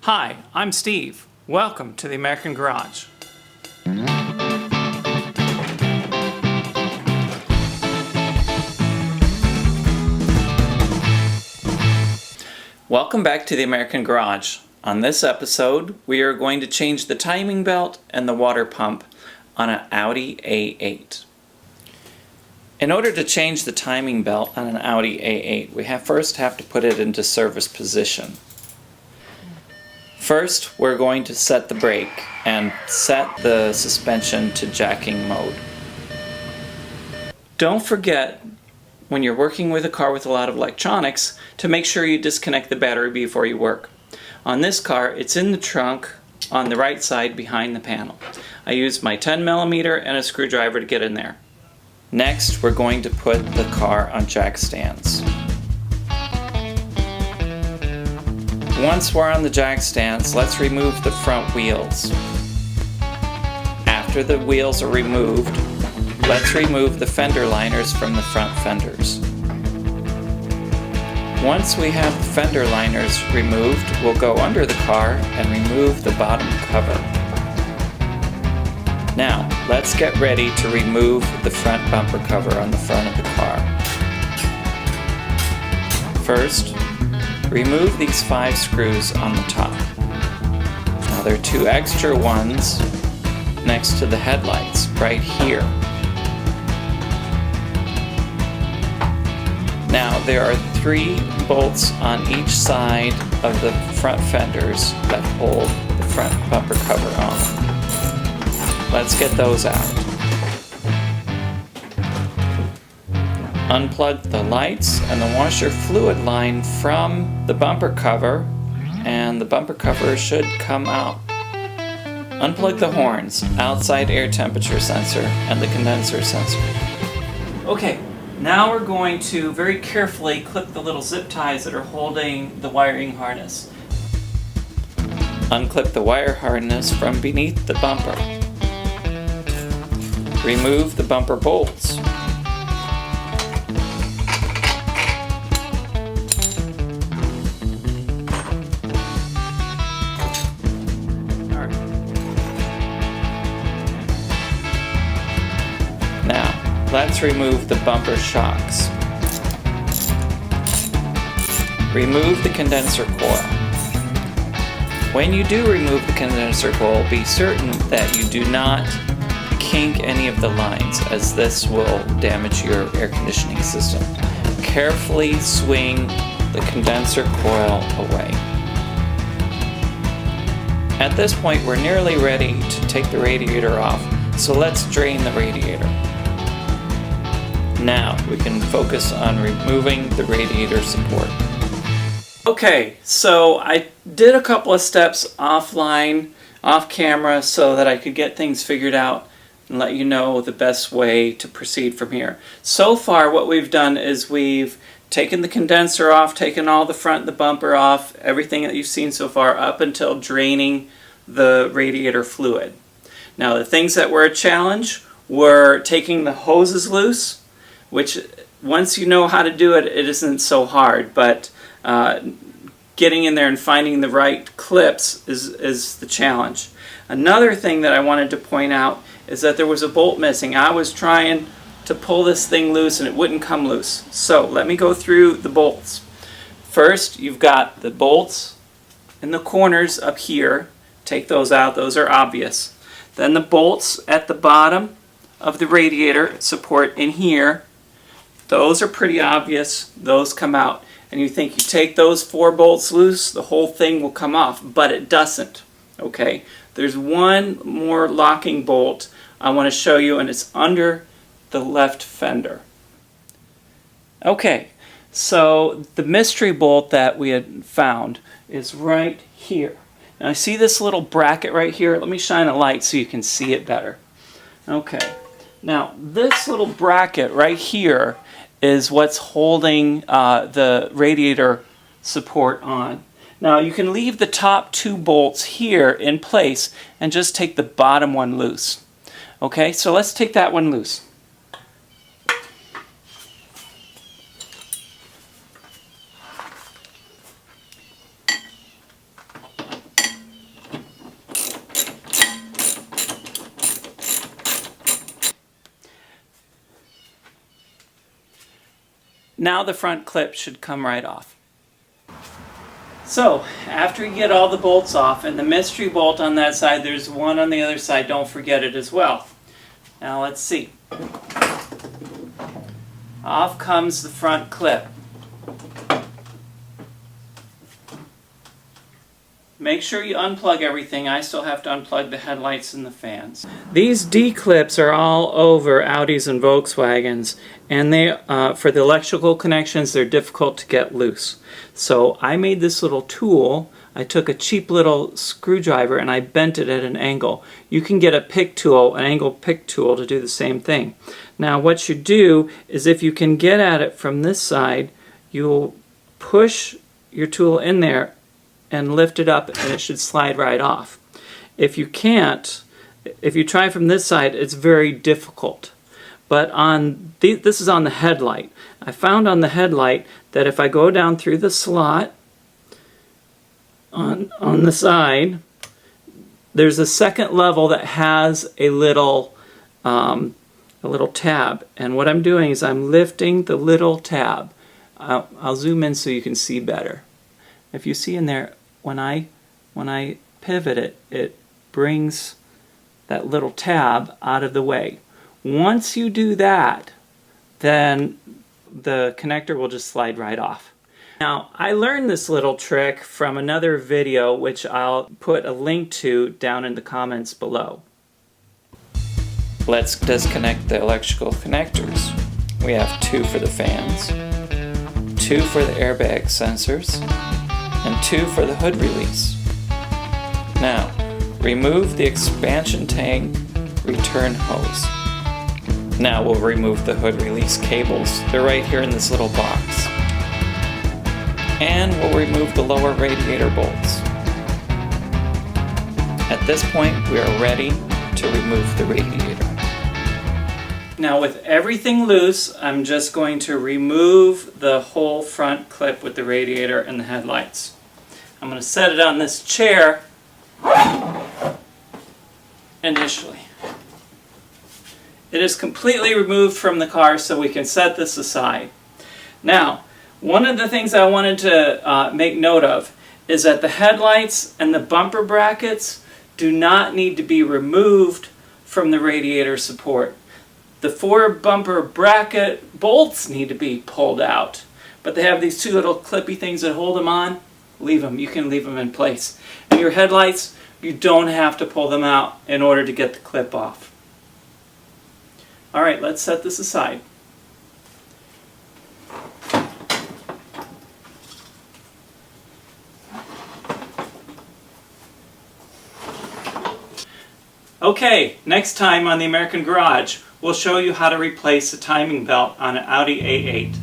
Hi, I'm Steve. Welcome to the American Garage. Welcome back to the American Garage. On this episode, we are going to change the timing belt and the water pump on an Audi A8. In order to change the timing belt on an Audi A8, we first have to put it into service position. First, we're going to set the brake and set the suspension to jacking mode. Don't forget, when you're working with a car with a lot of electronics, to make sure you disconnect the battery before you work. On this car, it's in the trunk on the right side behind the panel. I used my 10mm and a screwdriver to get in there. Next, we're going to put the car on jack stands. Once we're on the jack stands, let's remove the front wheels. After the wheels are removed, let's remove the fender liners from the front fenders. Once we have the fender liners removed, we'll go under the car and remove the bottom cover. Now, let's get ready to remove the front bumper cover on the front of the car. First, remove these 5 screws on the top. Now there are 2 extra ones next to the headlights, right here. Now there are 3 bolts on each side of the front fenders that hold the front bumper cover on. Let's get those out. Unplug the lights and the washer fluid line from the bumper cover, and the bumper cover should come out. Unplug the horns, outside air temperature sensor, and the condenser sensor. Okay, now we're going to very carefully clip the little zip ties that are holding the wiring harness. Unclip the wire harness from beneath the bumper. Remove the bumper bolts. Now, let's remove the bumper shocks. Remove the condenser coil. When you do remove the condenser coil, be certain that you do not kink any of the lines, as this will damage your air conditioning system. Carefully swing the condenser coil away. At this point, we're nearly ready to take the radiator off, so let's drain the radiator. Now we can focus on removing the radiator support. Okay, so I did a couple of steps offline, off camera, so that I could get things figured out and let you know the best way to proceed from here. So far what we've done is we've taken the condenser off, taken all the front, the bumper off, everything that you've seen so far up until draining the radiator fluid. Now the things that were a challenge were taking the hoses loose, which once you know how to do it, it isn't so hard, but getting in there and finding the right clips is the challenge. Another thing that I wanted to point out is that there was a bolt missing. I was trying to pull this thing loose and it wouldn't come loose. So let me go through the bolts. First, you've got the bolts in the corners up here. Take those out, those are obvious. Then the bolts at the bottom of the radiator support in here. Those are pretty obvious, those come out. And you think you take those 4 bolts loose, the whole thing will come off, but it doesn't. Okay, there's one more locking bolt I want to show you, and it's under the left fender. Okay, so the mystery bolt that we had found is right here. Now I see this little bracket right here. Let me shine a light so you can see it better. Okay, now this little bracket right here is what's holding the radiator support on. Now you can leave the top 2 bolts here in place and just take the bottom one loose. Okay, so let's take that one loose. Now the front clip should come right off. So, after you get all the bolts off, and the mystery bolt on that side, there's one on the other side, don't forget it as well. Now let's see. Off comes the front clip. Make sure you unplug everything. I still have to unplug the headlights and the fans. These D-clips are all over Audis and Volkswagens, and they, for the electrical connections, they're difficult to get loose. So I made this little tool. I took a cheap little screwdriver and I bent it at an angle. You can get a pick tool, an angle pick tool, to do the same thing. Now what you do is, if you can get at it from this side, you'll push your tool in there and lift it up, and it should slide right off. If you can't, if you try from this side, it's very difficult. But on this is on the headlight. I found on the headlight that if I go down through the slot on the side, there's a second level that has a little tab. And what I'm doing is I'm lifting the little tab. I'll zoom in so you can see better. If you see in there, when I pivot it, it brings that little tab out of the way. Once you do that, then the connector will just slide right off. Now, I learned this little trick from another video, which I'll put a link to down in the comments below. Let's disconnect the electrical connectors. We have 2 for the fans, 2 for the airbag sensors, and 2 for the hood release. Now, remove the expansion tank return hose. Now we'll remove the hood release cables. They're right here in this little box. And we'll remove the lower radiator bolts. At this point, we are ready to remove the radiator. Now with everything loose, I'm just going to remove the whole front clip with the radiator and the headlights. I'm going to set it on this chair initially. It is completely removed from the car, so we can set this aside. Now, one of the things I wanted to make note of is that the headlights and the bumper brackets do not need to be removed from the radiator support. The 4 bumper bracket bolts need to be pulled out, but they have these 2 little clippy things that hold them on. Leave them. You can leave them in place. And your headlights, you don't have to pull them out in order to get the clip off. Alright, let's set this aside. Okay, next time on the American Garage, we'll show you how to replace the timing belt on an Audi A8.